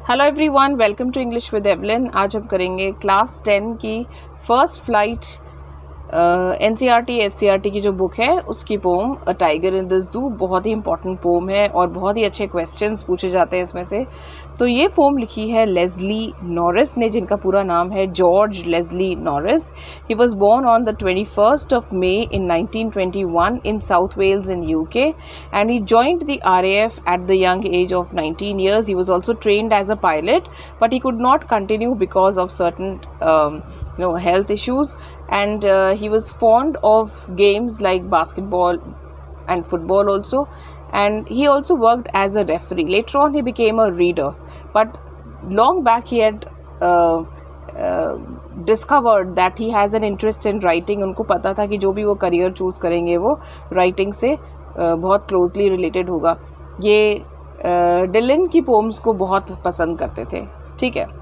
Hello everyone, welcome to English with Evelyn. आज हम करेंगे क्लास 10 की फर्स्ट फ्लाइट NCERT SCERT की जो बुक है उसकी poem a tiger in the zoo. बहुत ही इंपॉर्टेंट पोम है और बहुत ही अच्छे क्वेश्चंस पूछे जाते हैं इसमें से। तो ये पोम लिखी है लेस्ली नॉरिस ने, जिनका पूरा नाम है George Leslie Norris. He was born on the 21st of May in 1921 in South Wales in UK, and he joined the RAF at the young age of 19 years. He was also trained as a pilot, but he could not continue because of certain health issues, and he was fond of games like basketball and football also, and he also worked as a referee. Later on he became a reader, but long back he had discovered that he has an interest in writing. उनको पता था कि जो भी वो career choose करेंगे वो writing से बहुत क्लोजली रिलेटेड होगा। ये डिलन की पोम्स को बहुत पसंद करते थे, ठीक है।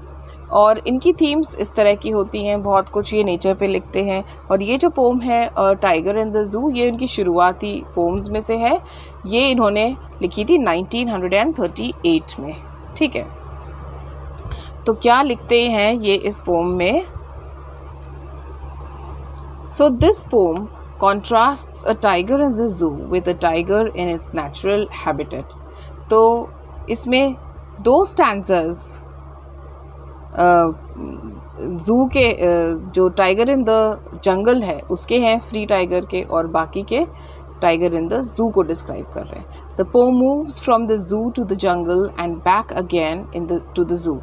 और इनकी थीम्स इस तरह की होती हैं, बहुत कुछ ये नेचर पे लिखते हैं। और ये जो पोम है टाइगर इन द जू, ये उनकी शुरुआती पोम्स में से है। ये इन्होंने लिखी थी 1938 में, ठीक है। तो क्या लिखते हैं ये इस पोम में? So this pome contrasts a tiger in the zoo with a tiger in its natural habitat. तो इसमें दो स्टैंजर्स जू के जो टाइगर इन द जंगल है उसके हैं, फ्री टाइगर के, और बाकी के टाइगर इन द जू को डिस्क्राइब कर रहे हैं। The poem moves from the zoo to the jungle and back again to the zoo.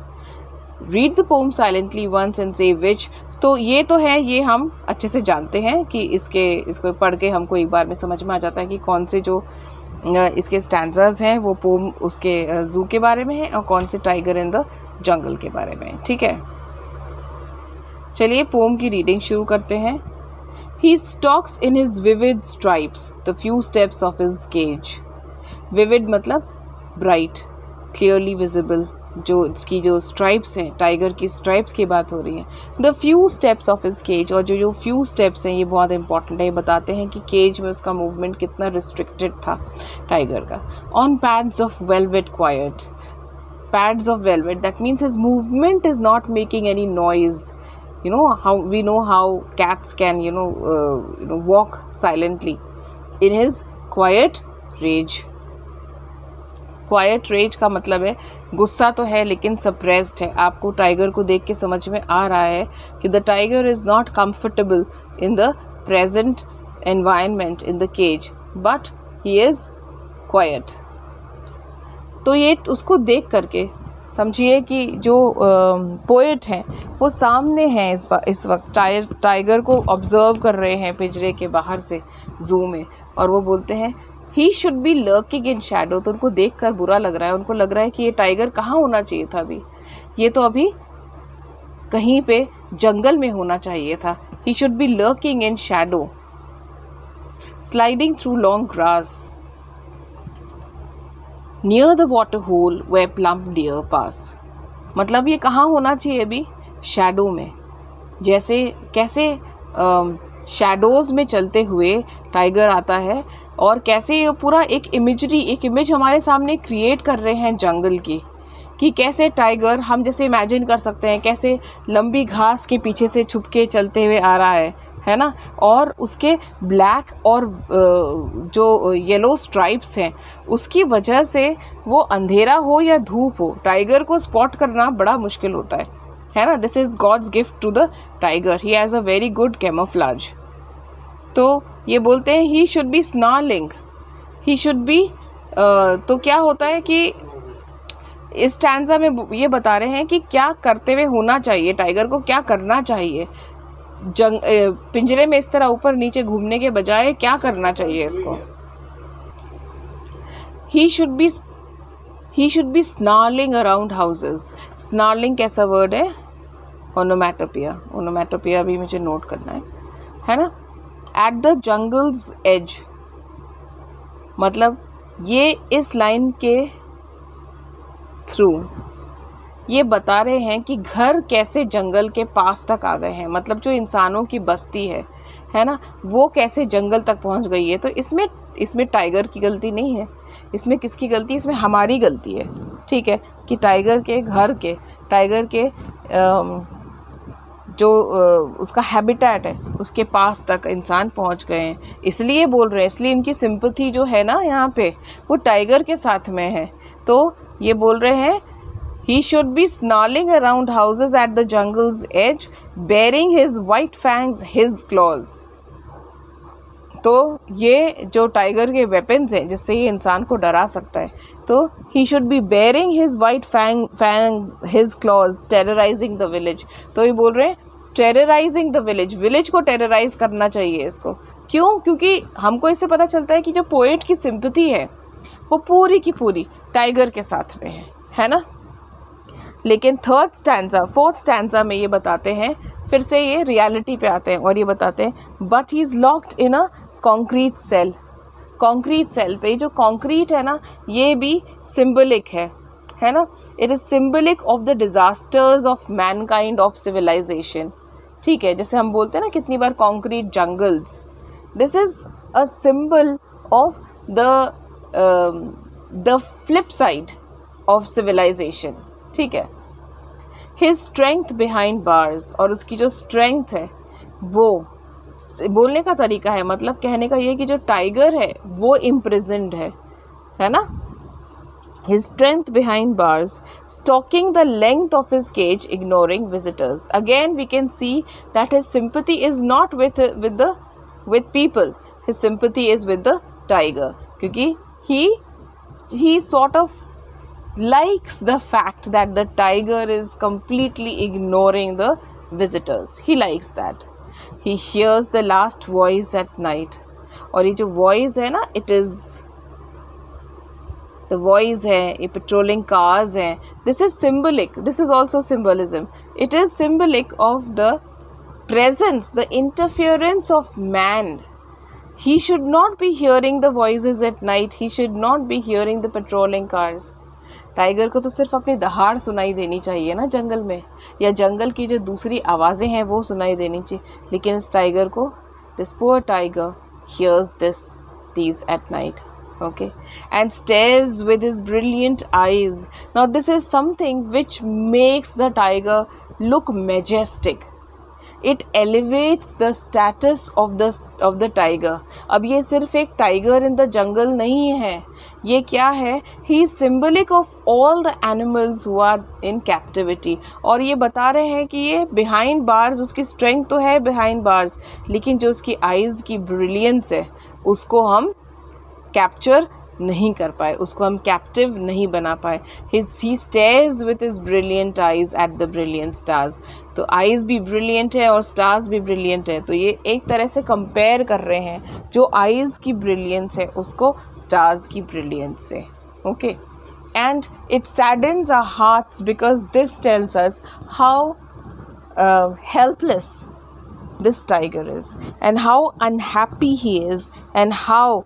Read the poem silently once and say which. तो ये तो है, ये हम अच्छे से जानते हैं कि इसको पढ़ के हमको एक बार में समझ में आ जाता है कि कौन से जो इसके स्टैंजर्स हैं वो पोम उसके जू के बारे में है और कौन से टाइगर इन द जंगल के बारे में, ठीक है। चलिए पोम की रीडिंग शुरू करते हैं। He stalks in his vivid stripes the few steps of his cage. Vivid मतलब bright, clearly visible। जो इसकी जो स्ट्राइप्स हैं, टाइगर की स्ट्राइप्स की बात हो रही है। The few steps of his cage, और जो फ्यू स्टेप्स हैं ये बहुत इंपॉर्टेंट है। ये बताते हैं कि केज में उसका मूवमेंट कितना रिस्ट्रिक्टेड था टाइगर का। On pads of velvet quite, pads of velvet, that means his movement is not making any noise. We know how cats can walk silently in his quiet rage. Quiet rage का मतलब है गुस्सा तो है लेकिन suppressed है। आपको tiger को देख के समझ में आ रहा है कि the tiger is not comfortable in the present environment in the cage, but he is quiet. तो ये उसको देख करके समझिए कि जो पोएट हैं वो सामने हैं इस वक्त टाइगर को ऑब्जर्व कर रहे हैं पिंजरे के बाहर से जू में, और वो बोलते हैं he should be lurking in shadow. तो उनको देख कर बुरा लग रहा है, उनको लग रहा है कि ये टाइगर कहाँ होना चाहिए था अभी, ये तो अभी कहीं पे जंगल में होना चाहिए था। He should be lurking in shadow, sliding through long grass near the water hole where plump deer pass. मतलब ये कहाँ होना चाहिए अभी? शैडो में। जैसे कैसे शैडोज़ में चलते हुए टाइगर आता है, और कैसे ये पूरा एक इमेज हमारे सामने क्रिएट कर रहे हैं जंगल की, कि कैसे टाइगर, हम जैसे इमेजिन कर सकते हैं कैसे लंबी घास के पीछे से छुप के चलते हुए आ रहा है ना। और उसके ब्लैक और जो येलो स्ट्राइप्स हैं उसकी वजह से वो अंधेरा हो या धूप हो, टाइगर को स्पॉट करना बड़ा मुश्किल होता है ना। This is God's gift to the tiger, he has a very good camouflage. तो ये बोलते हैं he should be snarling, he should be तो क्या होता है कि इस स्टैंजा में ये बता रहे हैं कि क्या करते हुए होना चाहिए, टाइगर को क्या करना चाहिए पिंजरे में इस तरह ऊपर नीचे घूमने के बजाय क्या करना चाहिए इसको। ही should be snarling around houses. Snarling कैसा वर्ड है? ओनोमैटोपिया। ओनोमैटोपिया भी मुझे नोट करना है ना। एट द जंगल्स एज, मतलब ये इस लाइन के थ्रू ये बता रहे हैं कि घर कैसे जंगल के पास तक आ गए हैं। मतलब जो इंसानों की बस्ती है ना, वो कैसे जंगल तक पहुंच गई है। तो इसमें टाइगर की गलती नहीं है, इसमें किसकी गलती? इसमें हमारी गलती है। ठीक है, कि टाइगर के घर के, टाइगर के जो उसका हैबिटेट है उसके पास तक इंसान पहुंच गए हैं, इसलिए बोल रहे हैं, इसलिए इनकी सिंपैथी जो है ना यहाँ पे वो टाइगर के साथ में है। तो ये बोल रहे हैं he should be snarling around houses at the jungle's edge, bearing his white fangs, his claws। तो ये जो टाइगर के वेपन्स हैं जिससे ये इंसान को डरा सकता है, तो he should be bearing his white fangs, his claws, terrorizing the village। तो ये बोल रहे हैं terrorizing the village, विलेज को टेरराइज करना चाहिए इसको। क्यों? क्योंकि हमको इससे पता चलता है कि जो पोएट की सिंपैथी है वो पूरी की पूरी टाइगर के साथ में है ना। लेकिन फोर्थ स्टैंजा में ये बताते हैं, फिर से ये रियलिटी पे आते हैं और ये बताते हैं but he is locked in a concrete cell. Concrete cell पे जो कॉन्क्रीट है ना ये भी सिंबलिक है ना, it is symbolic of the disasters of mankind of civilization. ठीक है, जैसे हम बोलते हैं ना कितनी बार concrete jungles, this is a symbol of the flip side of civilization. ठीक है, हिज स्ट्रेंथ बिहाइंड बार्स, और उसकी जो स्ट्रेंथ है वो बोलने का तरीका है, मतलब कहने का ये कि जो टाइगर है वो इम्प्रिजन्ड है ना। His strength behind bars, stalking the length of his cage, ignoring visitors. Again we can see that his sympathy is not with people, his sympathy is with the tiger, क्योंकि he sort of likes the fact that the tiger is completely ignoring the visitors, he likes that। he hears the last voice at night, और ये जो voice है ना, it is the voice है, ये patrolling cars हैं, this is symbolic, this is also symbolism, it is symbolic of the presence, the interference of man। he should not be hearing the voices at night, he should not be hearing the patrolling cars। Tiger को तो सिर्फ अपनी दहाड़ सुनाई देनी चाहिए ना जंगल में, या जंगल की जो दूसरी आवाज़ें हैं वो सुनाई देनी चाहिए, लेकिन इस टाइगर को, this poor tiger hears these at night, okay, and stares with his brilliant eyes। now this is something which makes the tiger look majestic, it elevates the status of the tiger। अब ये सिर्फ एक tiger in the jungle नहीं है, ये क्या है, he is symbolic of all the animals who are in captivity। और ये बता रहे हैं कि ये behind bars, उसकी strength तो है behind bars, लेकिन जो उसकी eyes की brilliance है उसको हम capture नहीं कर पाए, उसको हम कैप्टिव नहीं बना पाए। he stares with his brilliant eyes at the brilliant stars। तो आइज़ भी ब्रिलियंट है और स्टार्स भी ब्रिलियंट है, तो ये एक तरह से कंपेयर कर रहे हैं जो आइज़ की ब्रिलियंस है उसको स्टार्स की ब्रिलियंस से। Okay, and it saddens our hearts because this tells us how helpless this tiger is, and how unhappy he is, and how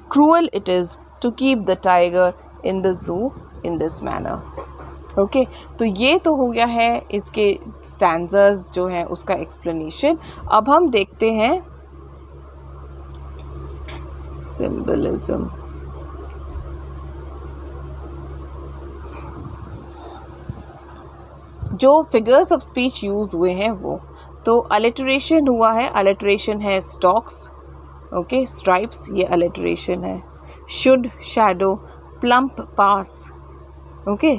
cruel it is to keep the tiger in the zoo in this manner। Okay, तो ये तो हो गया है इसके स्टैंजर्स जो हैं उसका एक्सप्लेनेशन। अब हम देखते हैं सिंबलिज्म। जो फिगर्स ऑफ स्पीच यूज़ हुए हैं वो, तो अलिटरेशन हुआ है, अलिटरेशन है स्टॉक्स, ओके, स्ट्राइप्स, ये अलिटरेशन है। Should, shadow, plump, pass, okay,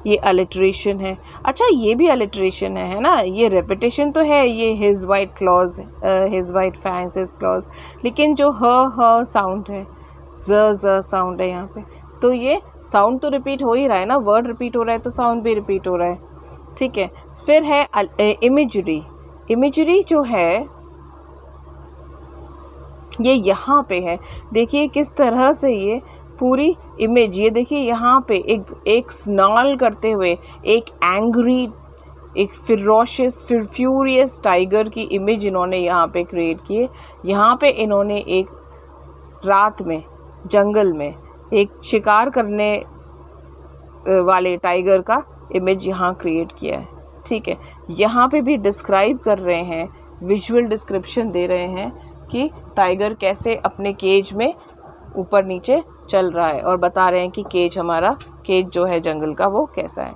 ये अलिटरेशन है। अच्छा, ये भी अलिटरेशन है ना, ये रेपिटेशन तो है, ये his white clause, his white fangs, his clause, लेकिन जो ह साउंड है, ज साउंड है यहाँ पे, तो ये साउंड तो रिपीट हो ही रहा है ना, वर्ड रिपीट हो रहा है तो साउंड भी रिपीट हो रहा है। ठीक है, फिर है इमेजरी। इमेजरी जो है ये यहाँ पे है, देखिए किस तरह से ये पूरी इमेज, ये देखिए यहाँ पे एक स्नाल करते हुए, एक एंग्री, एक फिरोशियस, फ्यूरियस टाइगर की इमेज इन्होंने यहाँ पे क्रिएट की है। यहाँ पे इन्होंने एक रात में जंगल में एक शिकार करने वाले टाइगर का इमेज यहाँ क्रिएट किया है। ठीक है, यहाँ पे भी डिस्क्राइब कर रहे हैं, विजुअल डिस्क्रिप्शन दे रहे हैं कि टाइगर कैसे अपने केज में ऊपर नीचे चल रहा है और बता रहे हैं कि केज हमारा, केज जो है जंगल का वो कैसा है।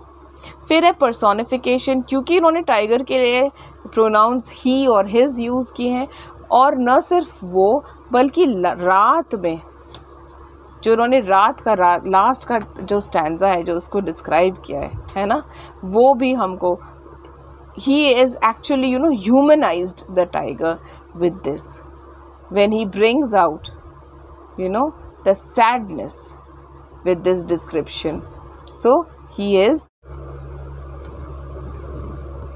फिर है पर्सोनिफिकेशन, क्योंकि इन्होंने टाइगर के लिए प्रोनाउंस ही और हिज यूज़ किए हैं, और न सिर्फ वो बल्कि रात में जो उन्होंने रात का लास्ट का जो स्टैंजा है जो उसको डिस्क्राइब किया है ना, वो भी हमको he is actually humanized the tiger with this when he brings out the sadness with this description. So he is,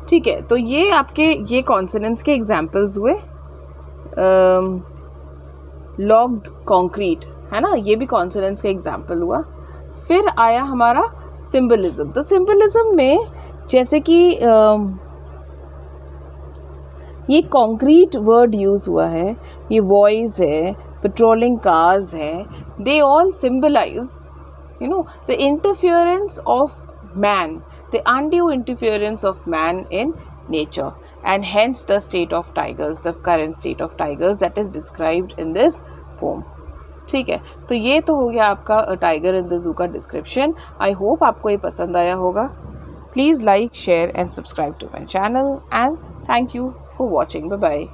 ठीक है। तो ये आपके ये कॉन्सोनेंट्स के एग्जाम्पल्स हुए। लॉग्ड कॉन्क्रीट है ना, ये भी कॉन्सोनेंट्स का एग्जाम्पल हुआ। फिर आया हमारा सिंबलिज्म। तो सिंबलिज्म में जैसे कि ये कॉन्क्रीट वर्ड यूज़ हुआ है, ये वॉइस है, पेट्रोलिंग कार्स है, they all symbolise the interference of man, the undue interference of man in nature, and hence the state of tigers, the current state of tigers that is described in this poem. ठीक है, तो ये तो हो गया आपका tiger in the जू का डिस्क्रिप्शन। आई होप आपको ये पसंद आया होगा। Please like, share and subscribe to my channel, and thank you for watching. Bye bye.